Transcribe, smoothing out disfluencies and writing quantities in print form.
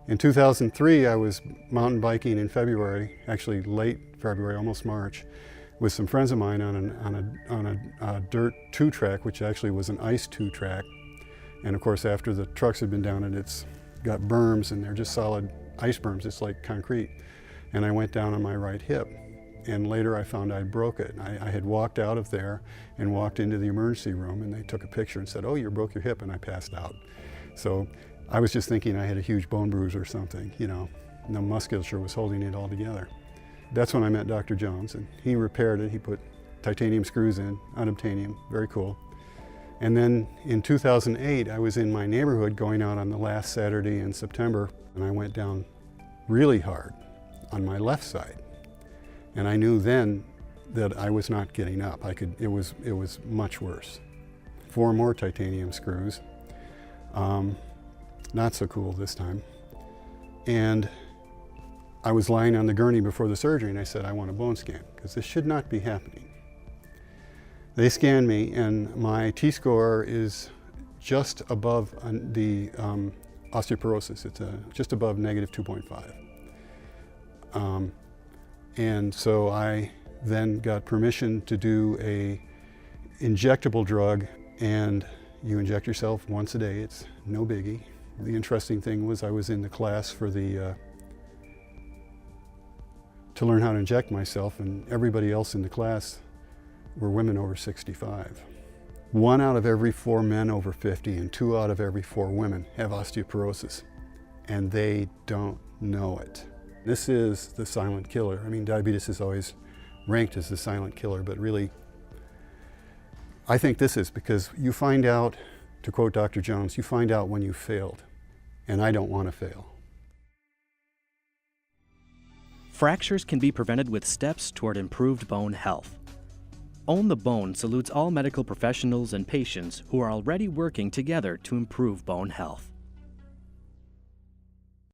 In 2003, I was mountain biking in February, actually late February, almost March, with some friends of mine on a dirt two-track, which actually was an ice two-track. And of course, after the trucks had been down it, it's got berms, and they're just solid ice berms. It's like concrete. And I went down on my right hip. And later I found I broke it. I had walked out of there and walked into the emergency room, and they took a picture and said, "Oh, you broke your hip," and I passed out. So I was just thinking I had a huge bone bruise or something, you know. And the musculature was holding it all together. That's when I met Dr. Jones, and he repaired it. He put titanium screws in, unobtainium, very cool. And then in 2008, I was in my neighborhood going out on the last Saturday in September, and I went down really hard on my left side. And I knew then that I was not getting up. It was much worse. 4 more titanium screws. Not so cool this time. And I was lying on the gurney before the surgery, and I said, I want a bone scan, because this should not be happening. They scanned me, and my T-score is just above the osteoporosis. It's just above negative 2.5. And so I then got permission to do a injectable drug, and you inject yourself once a day. It's no biggie. The interesting thing was I was in the class for to learn how to inject myself, and everybody else in the class were women over 65. 1 out of every 4 men over 50 and 2 out of every 4 women have osteoporosis, and they don't know it. This is the silent killer. I mean, diabetes is always ranked as the silent killer, but really, I think this is, because you find out, to quote Dr. Jones, you find out when you failed, and I don't want to fail. Fractures can be prevented with steps toward improved bone health. Own the Bone salutes all medical professionals and patients who are already working together to improve bone health.